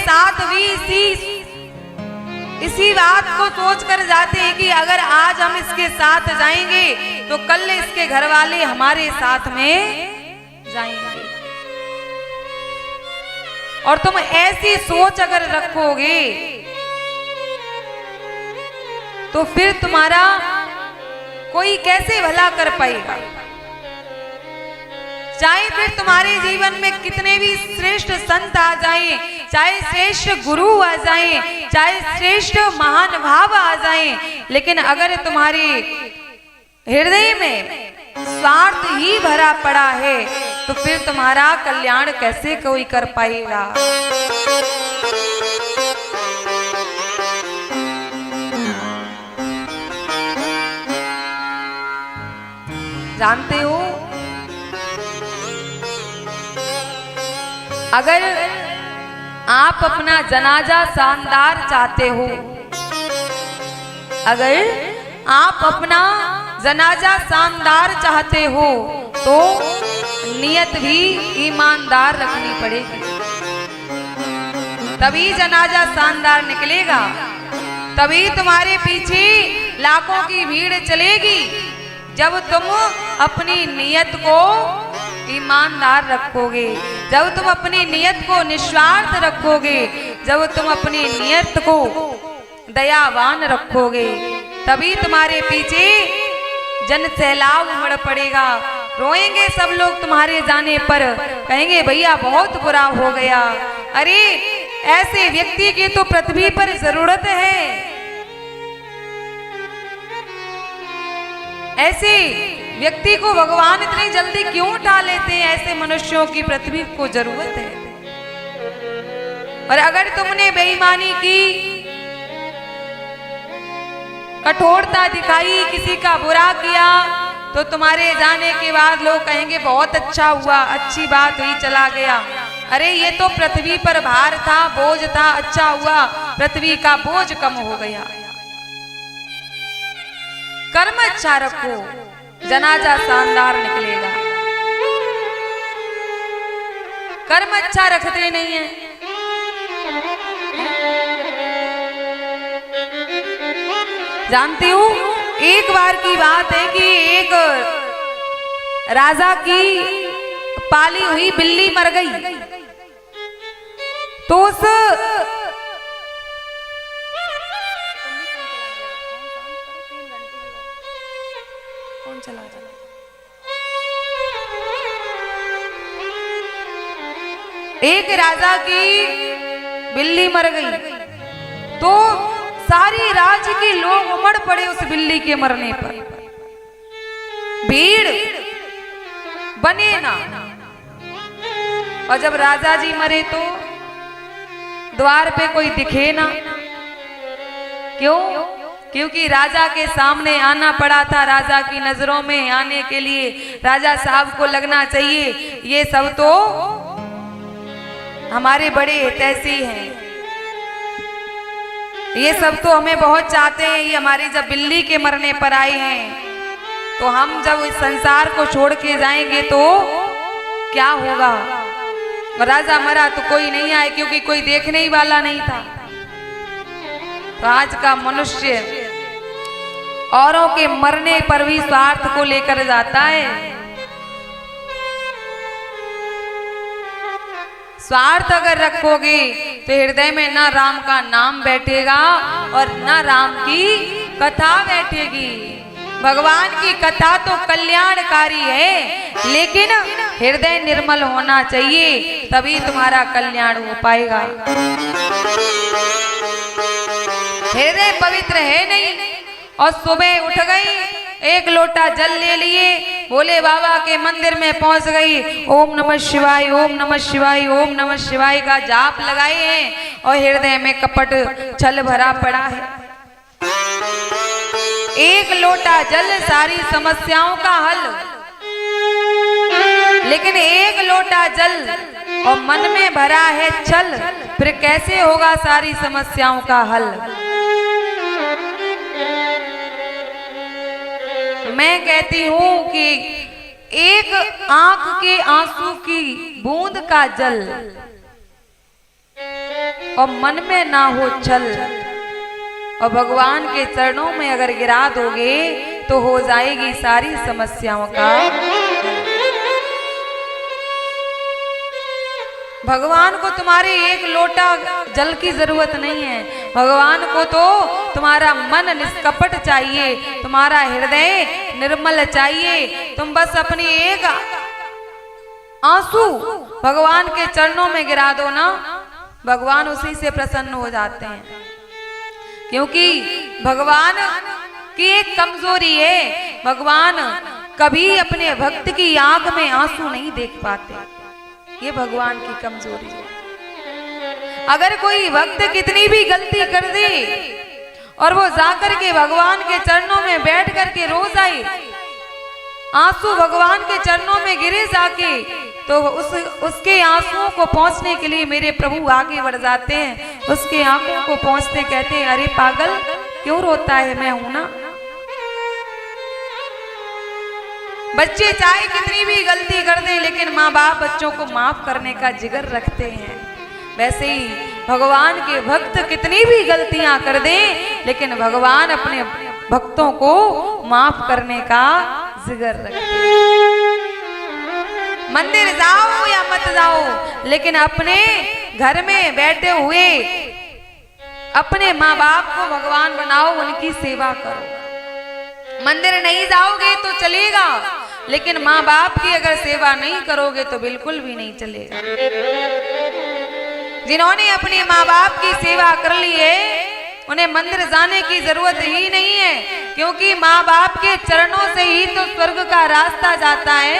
साथ भी इसी बात को सोच कर जाते हैं कि अगर आज हम इसके साथ जाएंगे तो कल इसके घर वाले हमारे साथ में जाएंगे। और तुम ऐसी सोच अगर रखोगे तो फिर तुम्हारा कोई कैसे भला कर पाएगा। चाहे फिर तुम्हारे जीवन में कितने भी श्रेष्ठ संत आ जाएं, चाहे श्रेष्ठ गुरु आ जाएं, चाहे श्रेष्ठ महान भाव आ जाएं, लेकिन अगर तुम्हारे हृदय में स्वार्थ ही भरा पड़ा है तो फिर तुम्हारा कल्याण कैसे कोई कर पाएगा। जानते हो, अगर आप अपना जनाजा शानदार चाहते हो, अगर आप अपना जनाजा शानदार चाहते हो तो नियत भी ईमानदार रखनी पड़ेगी, तभी जनाजा शानदार निकलेगा, तभी तुम्हारे पीछे लाखों की भीड़ चलेगी। जब तुम अपनी नियत को ईमानदार रखोगे, जब तुम अपनी नियत को निस्वार्थ रखोगे, जब तुम अपनी नियत को दयावान रखोगे, तभी तुम्हारे पीछे जन सैलाब उमड़ पड़ेगा। रोएंगे सब लोग तुम्हारे जाने पर, कहेंगे भैया बहुत बुरा हो गया। अरे ऐसे व्यक्ति की तो पृथ्वी पर जरूरत है, ऐसे व्यक्ति को भगवान इतनी जल्दी क्यों उठा लेते हैं। ऐसे मनुष्यों की पृथ्वी को जरूरत है। और अगर तुमने बेईमानी की, कठोरता दिखाई, किसी का बुरा किया, तो तुम्हारे जाने के बाद लोग कहेंगे बहुत अच्छा हुआ, अच्छी बात हुई, चला गया। अरे ये तो पृथ्वी पर भार था, बोझ था, अच्छा हुआ पृथ्वी का बोझ कम हो गया। कर्म अच्छा रखो, जनाजा शानदार निकलेगा। कर्म अच्छा रखते नहीं है। जानती हूँ, एक बार की बात है कि एक राजा की पाली हुई बिल्ली मर गई, तो उस एक राजा की बिल्ली मर गई, तो सारी राज्य के लोग उमड़ पड़े उस बिल्ली के मरने पर। भीड़ बने ना। और जब राजा जी मरे तो द्वार पे कोई दिखे ना। क्यों? क्योंकि राजा के सामने आना पड़ा था। राजा की नजरों में आने के लिए राजा साहब को लगना चाहिए ये सब तो हमारे बड़े हितैषी हैं, ये सब तो हमें बहुत चाहते हैं, ये हमारी जब बिल्ली के मरने पर आए हैं तो हम जब इस संसार को छोड़ के जाएंगे तो क्या होगा। और राजा मरा तो कोई नहीं आए, क्योंकि कोई देखने ही वाला नहीं था। तो आज का मनुष्य औरों के मरने पर भी स्वार्थ को लेकर जाता है। स्वार्थ अगर रखोगे तो हृदय में ना राम का नाम बैठेगा और ना राम की कथा बैठेगी। भगवान की कथा तो कल्याणकारी है, लेकिन हृदय निर्मल होना चाहिए, तभी तुम्हारा कल्याण हो पाएगा। हृदय पवित्र है नहीं, और सुबह उठ गई, एक लोटा जल ले लिए, भोले बाबा के मंदिर में पहुंच गई, ओम नमः शिवाय, ओम नमः शिवाय, ओम नमः शिवाय का जाप लगाए हैं, और हृदय में कपट छल भरा पड़ा है। एक लोटा जल सारी समस्याओं का हल, लेकिन एक लोटा जल और मन में भरा है छल, फिर कैसे होगा सारी समस्याओं का हल। मैं कहती हूं कि एक आंख के आंसू की बूंद का जल और मन में ना हो छल, और भगवान के चरणों में अगर गिरा दोगे तो हो जाएगी सारी समस्याओं का। भगवान को तुम्हारे एक लोटा जल की जरूरत नहीं है, भगवान को तो तुम्हारा मन निष्कपट चाहिए, तुम्हारा हृदय निर्मल चाहिए। तुम बस अपनी एक आंसू भगवान के चरणों में गिरा दो ना, भगवान उसी से प्रसन्न हो जाते हैं। क्योंकि भगवान की एक कमजोरी है, भगवान कभी अपने भक्त की आंख में आंसू नहीं देख पाते, ये भगवान की कमजोरी है। अगर कोई भक्त कितनी भी गलती कर दे और वो जाकर के भगवान के चरणों में बैठ करके रो जाए, आंसू भगवान के चरणों में गिरे जाके, तो उसके आंसुओं को पहुंचने के लिए मेरे प्रभु आगे बढ़ जाते हैं, उसके आंखों को पहुंचते कहते हैं, अरे पागल क्यों रोता है, मैं हूं ना। बच्चे चाहे कितनी भी गलती कर दें, लेकिन माँ बाप बच्चों को माफ करने का जिगर रखते हैं। वैसे ही भगवान के भक्त कितनी भी गलतियां कर दें, लेकिन भगवान अपने भक्तों को माफ करने का जिगर रखते हैं। मंदिर जाओ या मत जाओ, लेकिन अपने घर में बैठे हुए अपने माँ बाप को भगवान बनाओ, उनकी सेवा करो। मंदिर नहीं जाओगे तो चलेगा, लेकिन माँ बाप की अगर सेवा नहीं करोगे तो बिल्कुल भी नहीं चलेगा। जिन्होंने अपने माँ बाप की सेवा कर ली है, उन्हें मंदिर जाने की जरूरत ही नहीं है, क्योंकि माँ बाप के चरणों से ही तो स्वर्ग का रास्ता जाता है।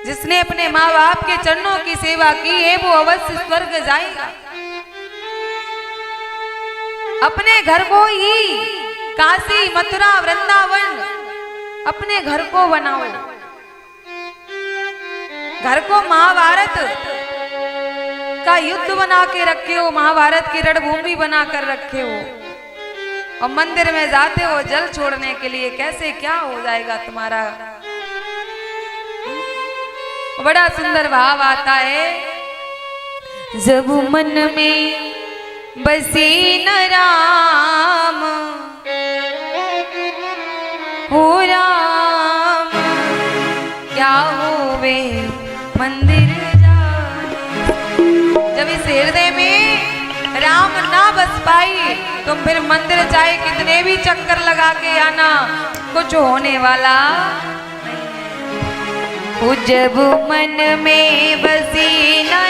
जिसने अपने माँ बाप के चरणों की सेवा की है, वो अवश्य स्वर्ग जाएगा। अपने घर को ही काशी, मथुरा, वृंदावन अपने घर को बनाओ। घर को महाभारत का युद्ध बना के रखे हो, महाभारत की रणभूमि बना कर रखे हो, और मंदिर में जाते हो जल छोड़ने के लिए, कैसे क्या हो जाएगा तुम्हारा। बड़ा सुंदर भाव आता है, जब मन में बसे न राम हो राम, क्या होवे मंदिर जाने। जब इस हृदय में राम ना बस पाई, तो फिर मंदिर चाहे कितने भी चक्कर लगा के आना, कुछ होने वाला नहीं है। जब मन में बसी न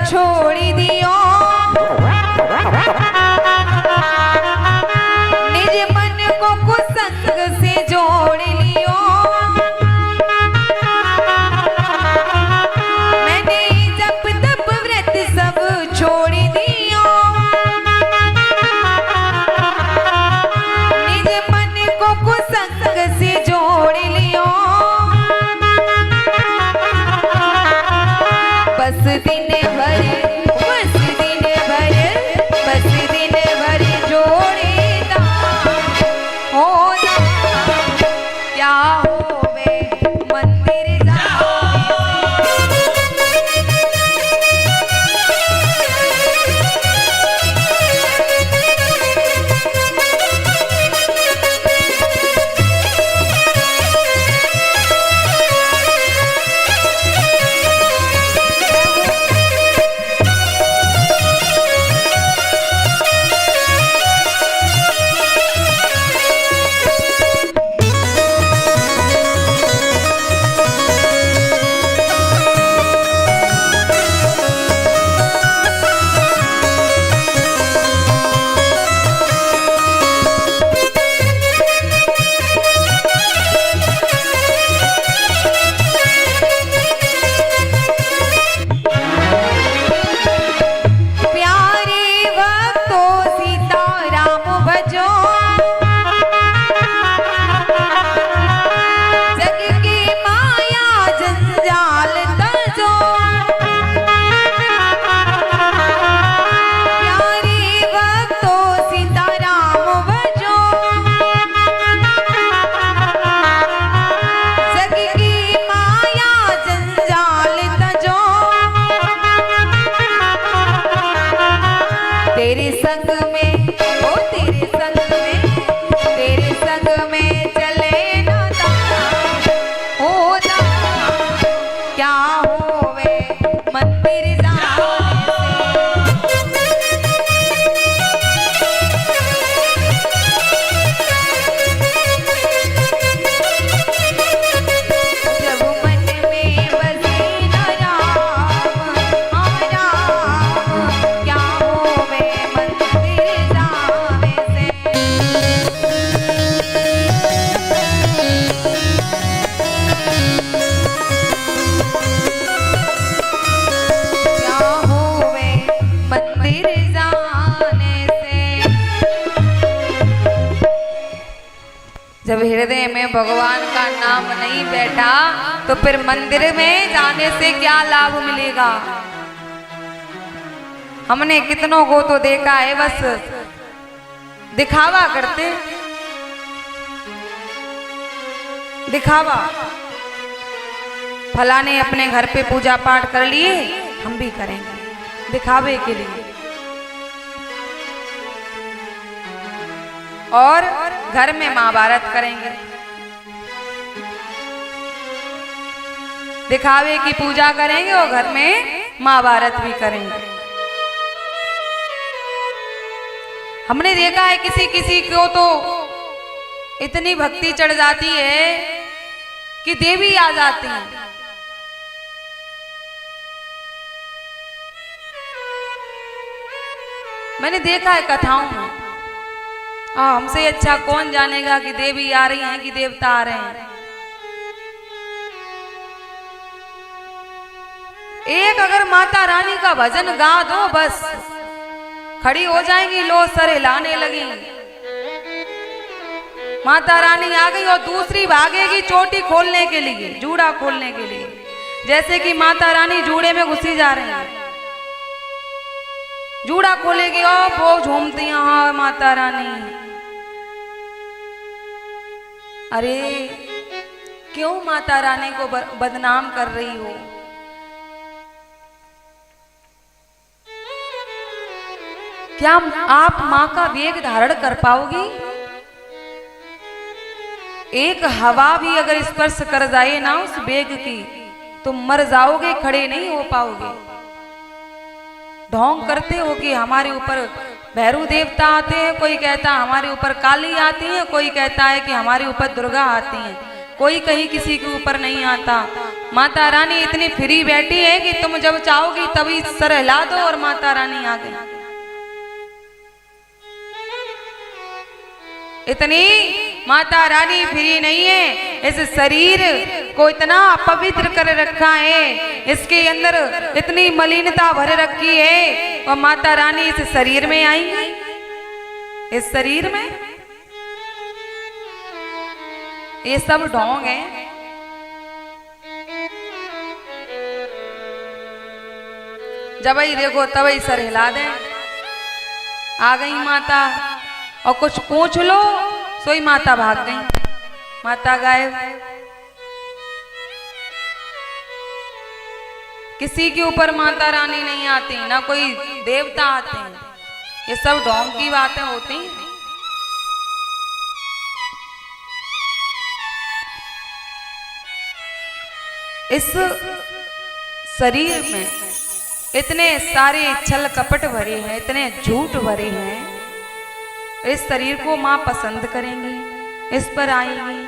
छोड़ दियो, निज मन को कुसंग से जोड़ लियो। मैंने जप तप व्रत सब छोड़ दियो, निज मन को कुसंग से जोड़ लियो। बस दिन भर, बस दिन भर, बस दिन भर जोड़ेदा होना, क्या होवे मंदिर तेरे संग में, ओ तेरे संग में, तेरे संग में चले ना दाना हो दाना, क्या होवे मंदिर जब हृदय में भगवान का नाम नहीं बैठा तो फिर मंदिर में जाने से क्या लाभ मिलेगा। हमने कितनों को तो देखा है बस दिखावा करते, दिखावा। फलाने अपने घर पे पूजा पाठ कर लिए, हम भी करेंगे दिखावे के लिए, और घर में महाभारत करेंगे, दिखावे की पूजा करेंगे और घर में महाभारत भी करेंगे। हमने देखा है किसी किसी को तो इतनी भक्ति चढ़ जाती है कि देवी आ जाती है। मैंने देखा है कथाओं में। हमसे अच्छा कौन जानेगा कि देवी आ रही हैं कि देवता आ रहे हैं। एक अगर माता रानी का भजन गा दो बस खड़ी हो जाएंगी, लो सर हिलाने लगी, माता रानी आ गई, और दूसरी भागेगी चोटी खोलने के लिए, जूड़ा खोलने के लिए, जैसे कि माता रानी जूड़े में घुसी जा रही है। जूड़ा खोलेगी और वो झूमती हैं, हाँ माता रानी। अरे क्यों माता रानी को बदनाम कर रही हो? क्या आप मां का वेग धारण कर पाओगी? एक हवा भी अगर स्पर्श कर जाए ना उस वेग की तो मर जाओगे, खड़े नहीं हो पाओगे। ढोंग करते हो कि हमारे ऊपर भैरव देवता आते हैं, कोई कहता है हमारे ऊपर काली आती है, कोई कहता है कि हमारे ऊपर दुर्गा आती है, कोई कहीं किसी के ऊपर नहीं आता। माता रानी इतनी फ्री बैठी है कि तुम जब चाहोगी तभी सर हिला दो और माता रानी आ गई। इतनी माता रानी फ्री नहीं है, इस शरीर को इतना पवित्र कर रखा है, इसके अंदर इतनी मलिनता भर रखी है, और माता रानी इस शरीर में आएंगी। इस शरीर में ये सब ढोंग है। जब ही देखो तब ही सर हिला दे, आ गई माता, और कुछ पूछ लो सोई माता भाग गई, माता गायब। किसी के ऊपर माता रानी नहीं आती, ना कोई देवता आते हैं, ये सब ढोंग की बातें होती हैं। इस शरीर में इतने सारे छल कपट भरे हैं, इतने झूठ भरे हैं। इस शरीर को माँ पसंद करेंगी, इस पर आएंगी,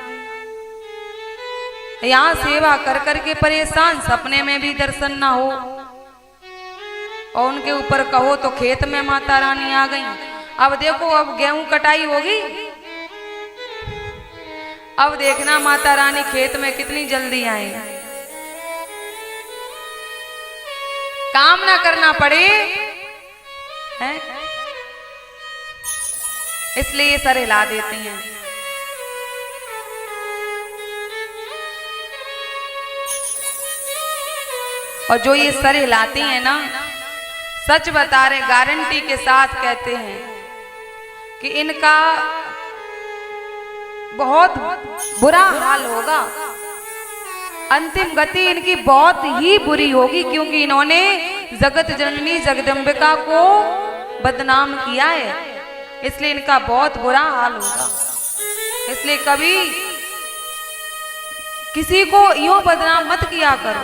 यहाँ सेवा कर करके परेशान, सपने में भी दर्शन ना हो, और उनके ऊपर कहो तो खेत में माता रानी आ गई। अब देखो, अब गेहूं कटाई होगी, अब देखना माता रानी खेत में कितनी जल्दी आएगी, काम ना करना पड़े है, इसलिए सर हिला देती हैं। और जो ये सर हिलाती हैं ना, सच बता रहे, गारंटी के साथ कहते हैं कि इनका बहुत बुरा हाल होगा, अंतिम गति इनकी बहुत ही बुरी होगी, क्योंकि इन्होंने जगत जननी जगदम्बिका को बदनाम किया है, इसलिए इनका बहुत बुरा हाल होगा। इसलिए कभी किसी को यूं बदनाम मत किया करो।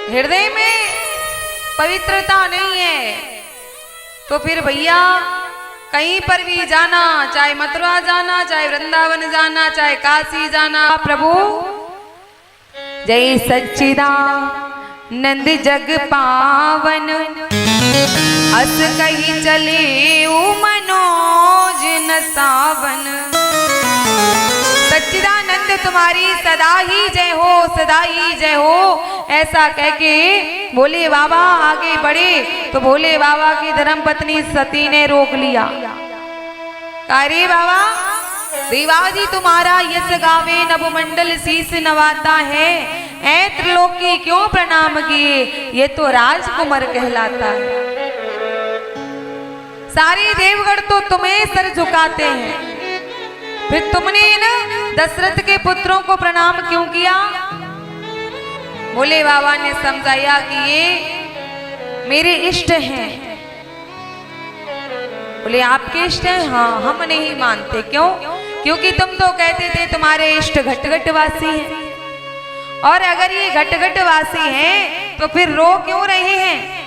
हृदय में पवित्रता नहीं है तो फिर भैया कहीं पर भी जाना, चाहे मथुरा जाना, चाहे वृंदावन जाना, चाहे काशी जाना, प्रभु जय सच्चिदानंद जग पावन, अस कही चले मनोज न सावन। सच्चिदानंद तुम्हारी सदा ही जय हो, सदा ही जय हो, ऐसा कह के भोले बाबा आगे बढ़े तो भोले बाबा की धर्मपत्नी सती ने रोक लिया। अरे बाबा, देवाजी तुम्हारा यश गावे, नभमंडल शीस नवाता है, ऐ त्रिलोकी क्यों प्रणाम किए, ये तो राजकुमार कहलाता है। सारे देवगण तो तुम्हें सर झुकाते हैं, फिर तुमने ना दशरथ के पुत्रों को प्रणाम क्यों किया? भोले बाबा ने समझाया कि ये मेरे इष्ट हैं। बोले आपके इष्ट हैं? हाँ, हम नहीं मानते। क्यों? क्योंकि तुम तो कहते थे तुम्हारे इष्ट घट घट वासी हैं, और अगर ये घट घट वासी हैं तो फिर रो क्यों रहे हैं?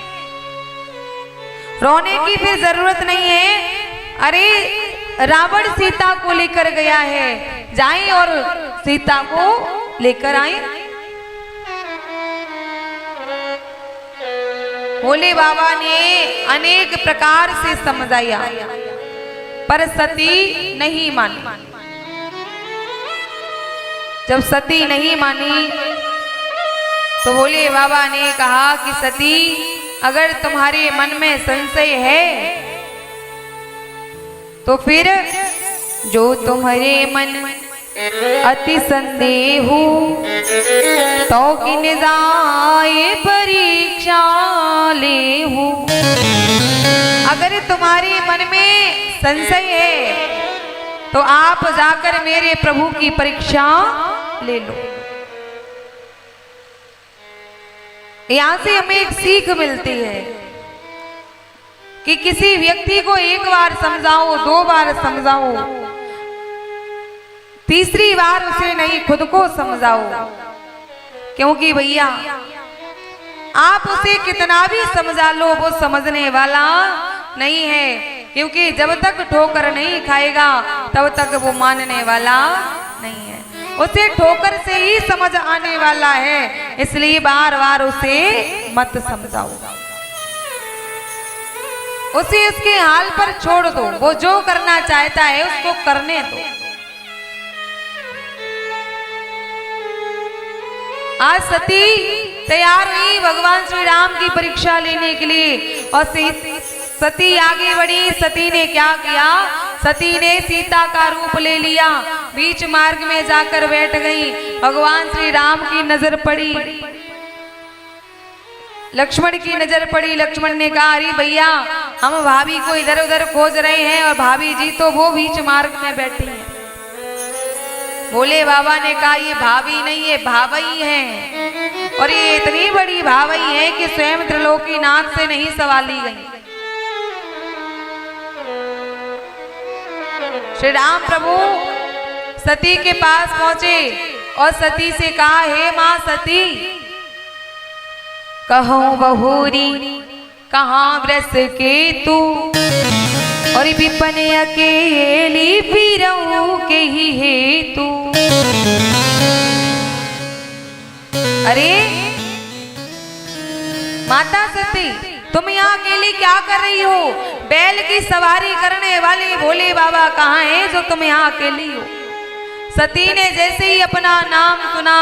रोने की फिर जरूरत नहीं है। अरे रावण सीता को लेकर गया है, जाएं और सीता को लेकर आए। भोले बाबा ने अनेक प्रकार से समझाया, पर सती नहीं मानी। जब सती नहीं मानी तो भोले बाबा ने कहा कि सती, अगर तुम्हारे मन में संशय है तो फिर जो तुम्हारे मन अति संदेह तो किन जाए परीक्षा ले हूँ। अगर तुम्हारे मन में संशय है तो आप जाकर मेरे प्रभु की परीक्षा ले लो। यहां से हमें एक सीख मिलती है कि किसी व्यक्ति को एक बार समझाओ, दो बार समझाओ, तीसरी बार उसे नहीं, खुद को समझाओ। क्योंकि भैया आप उसे कितना भी समझा लो, वो समझने वाला नहीं है। क्योंकि जब तक ठोकर नहीं खाएगा तब तक वो मानने वाला नहीं है। उसे ठोकर से ही समझ आने वाला है, इसलिए बार बार उसे मत समझाओ, उसे उसके हाल पर छोड़ दो। वो जो करना चाहता है उसको करने दो। आज सती तैयार हुई भगवान श्री राम की परीक्षा लेने के लिए और सती आगे बढ़ी। सती ने क्या किया? सती ने सीता का रूप ले लिया, बीच मार्ग में जाकर बैठ गई। भगवान श्री राम की नजर पड़ी, लक्ष्मण की नजर पड़ी। लक्ष्मण ने कहा, अरे भैया हम भाभी को इधर उधर खोज रहे हैं और भाभी जी तो वो बीच मार्ग में बैठी हैं। भोले बाबा ने कहा, ये भाभी नहीं है, भावई है, और ये इतनी बड़ी भावई है कि स्वयं त्रिलोकीनाथ से नहीं सवाली गई। श्री राम प्रभु सती के पास पहुंचे और सती से कहा, हे मां सती, कहूं बहुरी कहाँ व्रस के तू, और विपन अकेली फिरऊं के ही हेतु। अरे माता सती, तुम यहाँ अकेली क्या कर रही हो? बैल की सवारी करने वाले भोले बाबा कहाँ हैं जो तुम यहाँ अकेली हो? सती ने जैसे ही अपना नाम सुना,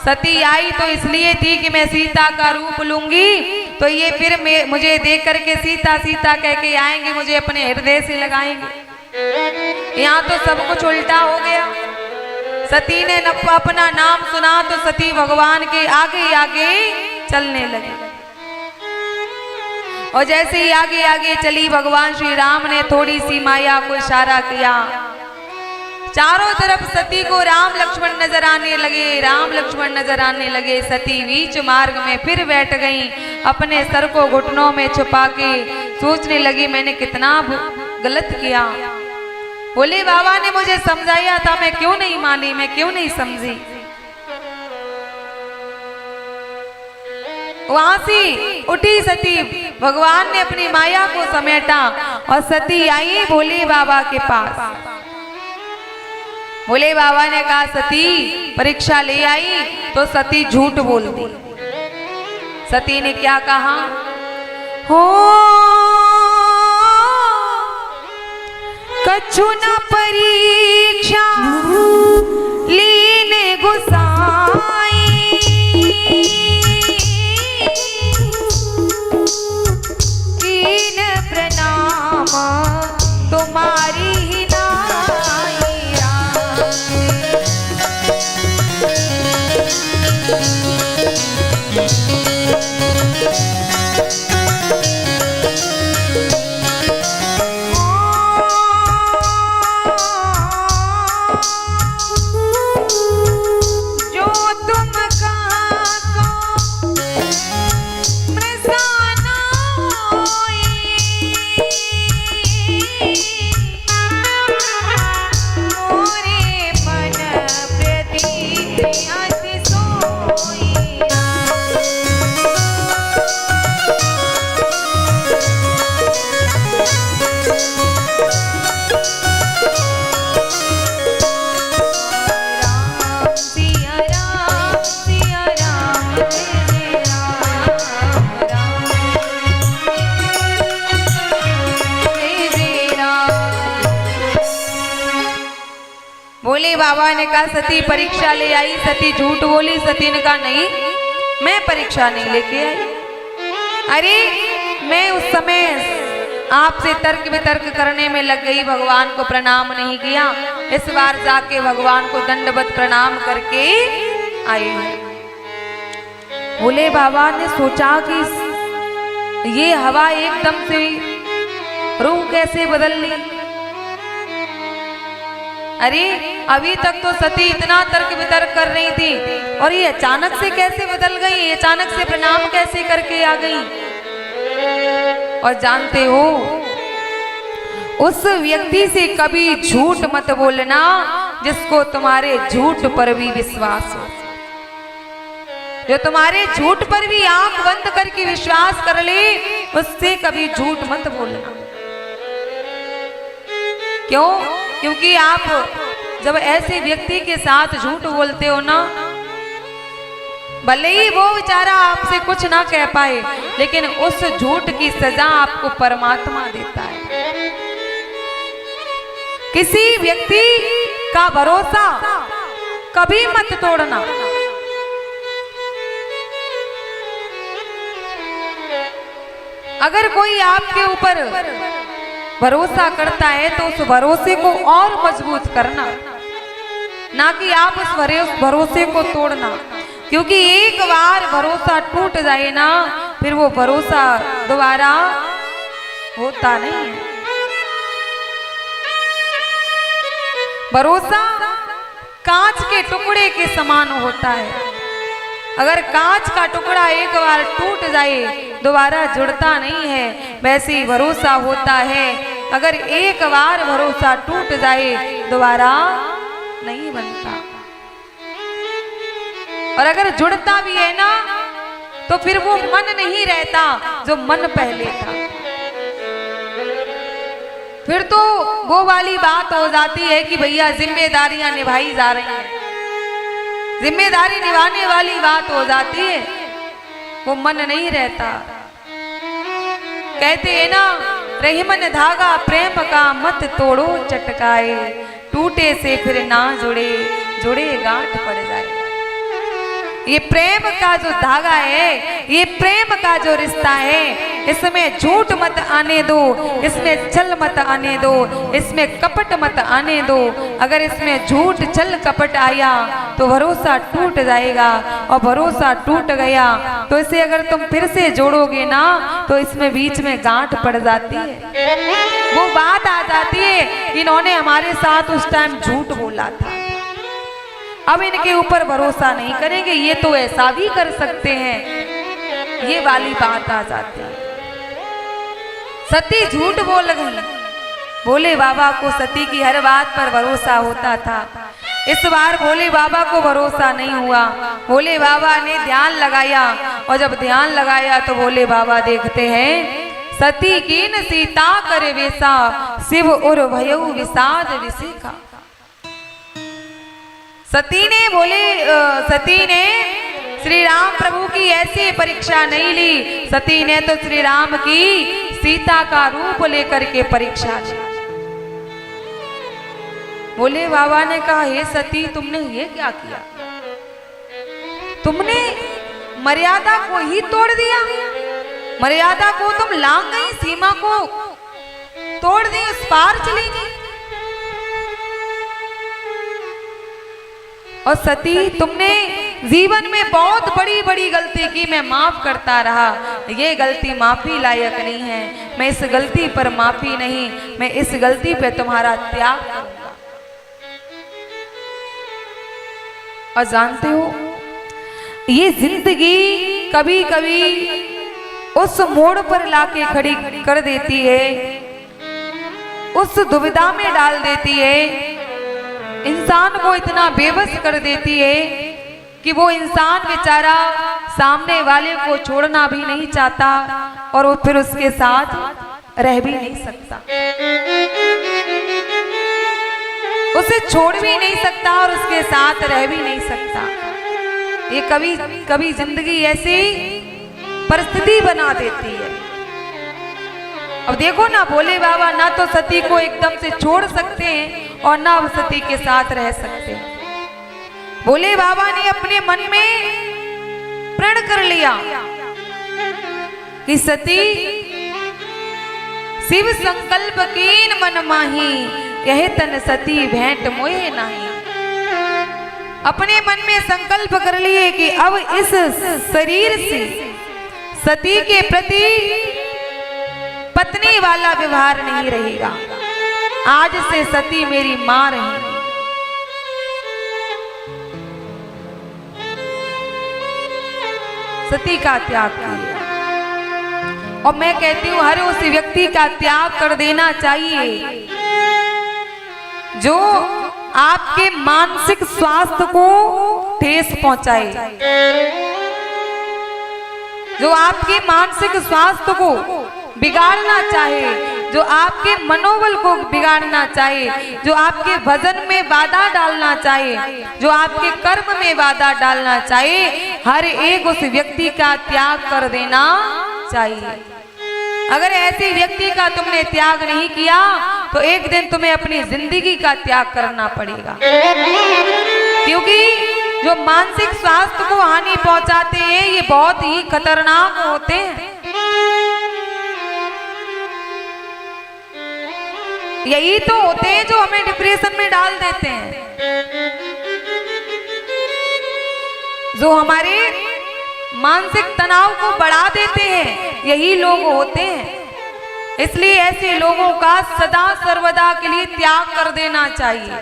सती आई तो इसलिए थी कि मैं सीता का रूप लूंगी तो ये फिर मुझे देख करके सीता सीता कह के आएंगे, मुझे अपने हृदय से लगाएंगे। यहाँ तो सब कुछ उल्टा हो गया। सती ने अपना नाम सुना तो सती भगवान के आगे आगे चलने लगी, और जैसे ही आगे आगे चली, भगवान श्री राम ने थोड़ी सी माया को इशारा किया। चारों तरफ सती को राम लक्ष्मण नजर आने लगे, राम लक्ष्मण नजर आने लगे। सती बीच मार्ग में फिर बैठ गई, अपने सर को घुटनों में छुपा के सोचने लगी, मैंने कितना गलत किया। भोले बाबा ने मुझे समझाया था, मैं क्यों नहीं मानी, मैं क्यों नहीं समझी। वहां से उठी सती, भगवान ने अपनी माया को समेटा और सती आई भोले बाबा के पास। भोले बाबा ने कहा, सती परीक्षा ले आई, तो सती झूठ बोल दी। सती ने क्या कहा? हो कछु न परीक्षा लीने गुसाई, कीन प्रणाम तुम्हारी ही भोले बाबा ने कहा, सती परीक्षा ले आई। सती झूठ बोली। सती ने कहा, नहीं मैं परीक्षा नहीं लेके आई। अरे मैं उस समय आपसे तर्क वितर्क करने में लग गई, भगवान को प्रणाम नहीं किया। इस बार जाके भगवान को दंडवत प्रणाम करके आई हूं। भोले बाबा ने सोचा कि ये हवा एकदम से रूह कैसे बदल ली। अरे अभी तक तो सती इतना तर्क वितर्क कर रही थी और ये अचानक से कैसे बदल गई, अचानक से प्रणाम कैसे करके आ गई। और जानते हो, उस व्यक्ति से कभी झूठ मत बोलना जिसको तुम्हारे झूठ पर भी विश्वास हो, जो तुम्हारे झूठ पर भी आंख बंद करके विश्वास कर ले, उससे कभी झूठ मत बोलना। क्यों? क्योंकि आप जब ऐसे व्यक्ति के साथ झूठ बोलते हो ना, भले ही वो बेचारा आपसे कुछ ना कह पाए, लेकिन उस झूठ की सजा आपको परमात्मा देता है। किसी व्यक्ति का भरोसा कभी मत तोड़ना। अगर कोई आपके ऊपर भरोसा करता है तो उस भरोसे को और मजबूत करना, ना कि आप उस भरोसे को तोड़ना। क्योंकि एक बार भरोसा टूट जाए ना, फिर वो भरोसा दोबारा होता नहीं है। भरोसा कांच के टुकड़े के समान होता है। अगर कांच का टुकड़ा एक बार टूट जाए दोबारा जुड़ता नहीं है, वैसे ही भरोसा होता है। अगर एक बार भरोसा टूट जाए दोबारा नहीं बनता, और अगर जुड़ता भी है ना तो फिर वो मन नहीं रहता जो मन पहले था। फिर तो वो वाली बात हो जाती है कि भैया जिम्मेदारियां निभाई जा रही हैं, जिम्मेदारी निभाने वाली बात हो जाती है, वो मन नहीं रहता। कहते हैं ना, रहीमन धागा प्रेम का मत तोड़ो चटकाए, टूटे से फिर ना जुड़े, जुड़े गांठ पड़ जाए। ये प्रेम का जो धागा है, ये प्रेम का जो रिश्ता है, इसमें झूठ मत आने दो, इसमें छल मत आने दो, इसमें कपट मत आने दो। अगर इसमें झूठ छल कपट आया तो भरोसा टूट जाएगा, और भरोसा टूट गया तो इसे अगर तुम फिर से जोड़ोगे ना तो इसमें बीच में गांठ पड़ जाती है। वो बात आ जाती है, इन्होंने हमारे साथ उस टाइम झूठ बोला था, अब इनके ऊपर भरोसा नहीं करेंगे, ये तो ऐसा भी कर सकते हैं, ये वाली बात आ जाती है। सती झूठ बोल गई। भोले बाबा को सती की हर बात पर भरोसा होता था। इस बार भोले बाबा को भरोसा नहीं हुआ। भोले बाबा ने ध्यान लगाया, और जब ध्यान लगाया तो भोले बाबा देखते हैं, सती कीन सीता करे वेसा, शिव उर भयउ विषाद विशिखा। सती ने श्री राम प्रभु की ऐसी परीक्षा नहीं ली, सती ने तो श्री राम की सीता का रूप लेकर के परीक्षा ली। भोले बाबा ने कहा, हे सती, तुमने ये क्या किया? तुमने मर्यादा को ही तोड़ दिया, मर्यादा को तुम लांघ गई, सीमा को तोड़ दी, उस पार चली गई। और सती, तुमने जीवन में बहुत बड़ी बड़ी गलती की, मैं माफ करता रहा, ये गलती माफी लायक नहीं है, मैं इस गलती पर माफी नहीं, मैं इस गलती पे तुम्हारा त्याग करूंगा। और जानते हो, ये जिंदगी कभी कभी उस मोड़ पर लाके खड़ी कर देती है, उस दुविधा में डाल देती है, इंसान को इतना बेबस कर देती है कि वो इंसान बेचारा सामने वाले को छोड़ना भी नहीं चाहता, और वो फिर उसके साथ रह भी नहीं सकता, उसे छोड़ भी नहीं सकता और उसके साथ रह भी नहीं सकता। ये कभी कभी जिंदगी ऐसी परिस्थिति बना देती है। अब देखो ना, भोले बाबा ना तो सती को एकदम से छोड़ सकते हैं और ना वो सती के साथ रह सकते हैं। भोले बाबा ने अपने मन में प्रण कर लिया कि सती, शिव संकल्प कीन मन माही, यह तन सती भेंट मोहे नाही। अपने मन में संकल्प कर लिए कि अब इस शरीर से सती के प्रति पत्नी वाला व्यवहार नहीं रहेगा, आज से सती मेरी मां रहेगी। सती का त्याग किया, और मैं कहती हूं हर उस व्यक्ति का त्याग कर देना चाहिए जो आपके मानसिक स्वास्थ्य को ठेस पहुंचाए, जो आपके मानसिक स्वास्थ्य को बिगाड़ना चाहे, जो आपके मनोबल को बिगाड़ना चाहे, जो आपके भजन में बाधा डालना चाहे, जो आपके कर्म में बाधा डालना चाहे, हर एक उस व्यक्ति का त्याग कर देना चाहिए। अगर ऐसे व्यक्ति का तुमने त्याग नहीं किया तो एक दिन तुम्हें अपनी जिंदगी का त्याग करना पड़ेगा, क्योंकि जो मानसिक स्वास्थ्य को हानि पहुंचाते हैं ये बहुत ही खतरनाक होते हैं। यही तो होते हैं जो हमें डिप्रेशन में डाल देते हैं, जो हमारे मानसिक तनाव को बढ़ा देते हैं, यही लोग होते हैं। इसलिए ऐसे लोगों का सदा सर्वदा के लिए त्याग कर देना चाहिए।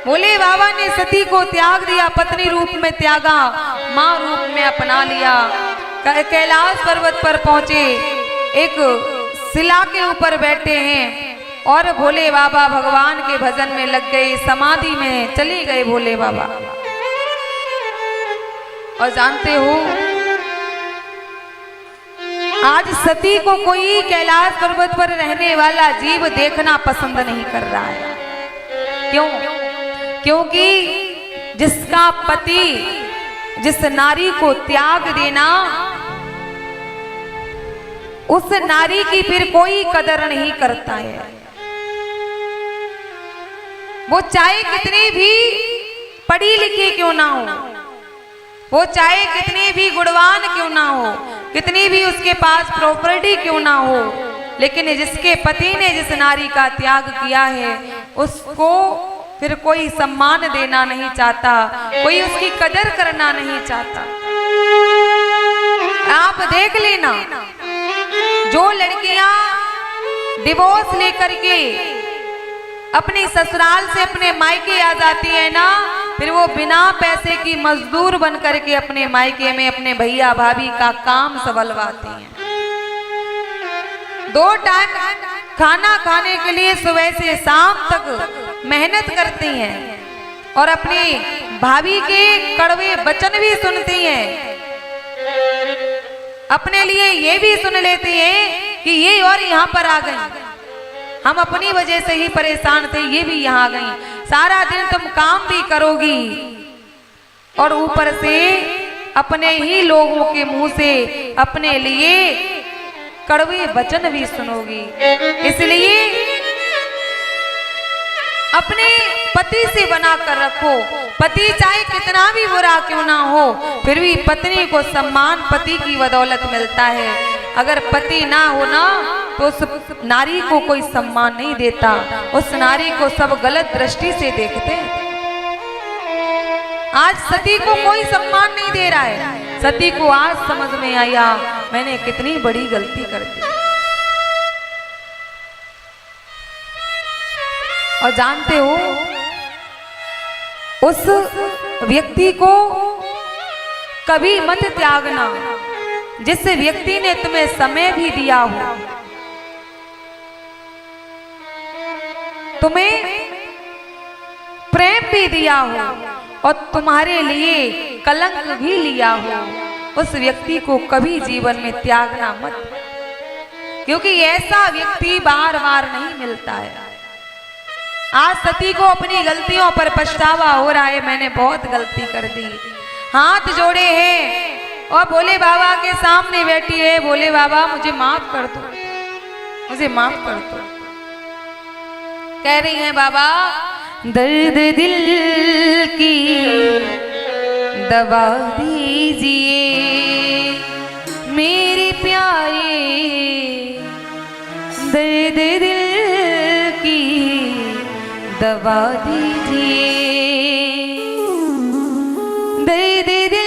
भोले बाबा ने सती को त्याग दिया, पत्नी रूप में त्यागा, मां रूप में अपना लिया। कैलाश पर्वत पर पहुंचे, एक शिला के ऊपर बैठे हैं और भोले बाबा भगवान के भजन में लग गए, समाधि में चले गए भोले बाबा। और जानते हो आज सती को कोई कैलाश पर्वत पर रहने वाला जीव देखना पसंद नहीं कर रहा है। क्यों? क्योंकि जिसका पति जिस नारी को त्याग देना, उस नारी की फिर कोई कदर नहीं करता है। वो चाहे कितनी भी पढ़ी लिखी क्यों ना हो, वो चाहे कितनी भी गुणवान क्यों ना हो, कितनी भी उसके पास प्रॉपर्टी क्यों ना हो, लेकिन जिसके पति ने जिस नारी का त्याग किया है उसको फिर कोई सम्मान देना नहीं चाहता, कोई उसकी कदर करना नहीं चाहता। आप देख लेना, जो लड़कियां डिवोर्स लेकर के अपनी ससुराल से अपने मायके आ जाती है ना, फिर वो बिना पैसे की मजदूर बन करके अपने मायके में अपने भैया भाभी का काम संभलवाती हैं। 2 टाइम खाना खाने के लिए सुबह से शाम तक मेहनत करती हैं और अपनी भाभी के कड़वे वचन भी सुनती हैं। अपने लिए ये भी सुन लेती हैं कि ये और यहाँ पर आ गई, हम अपनी वजह से ही परेशान थे, ये भी यहाँ आ गई। सारा दिन तुम काम भी करोगी और ऊपर से अपने ही लोगों के मुंह से अपने लिए कड़वे वचन भी सुनोगी। इसलिए अपने पति से बना कर रखो। पति चाहे कितना भी बुरा क्यों ना हो, फिर भी पत्नी को सम्मान पति की बदौलत मिलता है। अगर पति ना हो ना तो उस नारी को कोई सम्मान नहीं देता, उस नारी को सब गलत दृष्टि से देखते हैं। आज सती को कोई सम्मान नहीं दे रहा है। सती को आज समझ में आया मैंने कितनी बड़ी गलती कर दी। और जानते हो उस व्यक्ति को कभी मत त्यागना जिस व्यक्ति ने तुम्हें समय भी दिया हो, तुम्हें प्रेम भी दिया हो और तुम्हारे लिए कलंक भी लिया हो। उस व्यक्ति को कभी जीवन में त्यागना मत, क्योंकि ऐसा व्यक्ति बार बार नहीं मिलता है। आज सती को अपनी गलतियों पर पछतावा हो रहा है, मैंने बहुत गलती कर दी। हाथ जोड़े हैं और भोले बाबा के सामने बैठी है, भोले बाबा मुझे माफ कर दो, मुझे माफ कर दो। कह रही है बाबा दर्द दिल की दवा दीजिए मेरे प्यारे, दर्द दिल की दवा दीजिए, दर्द दिल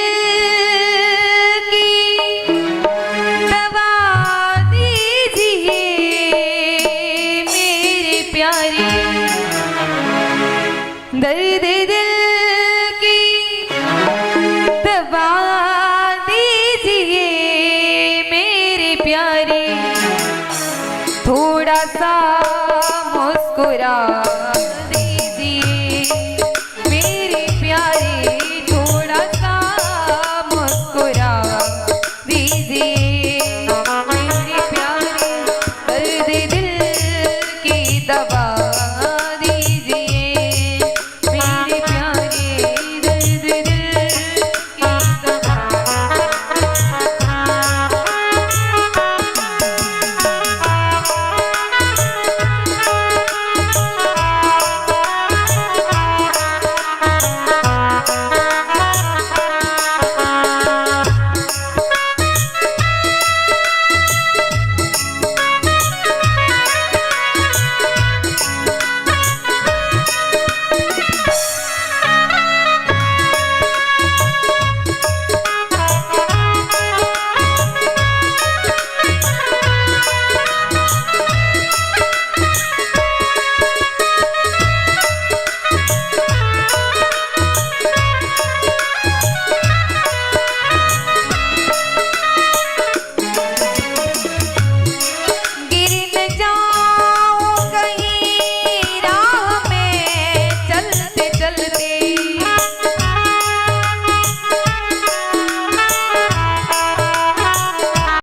की दवा दीजिए मेरे प्यारे, दर्द दिल की दवा दीजिए मेरे प्यारे। थोड़ा सा मुस्कुरा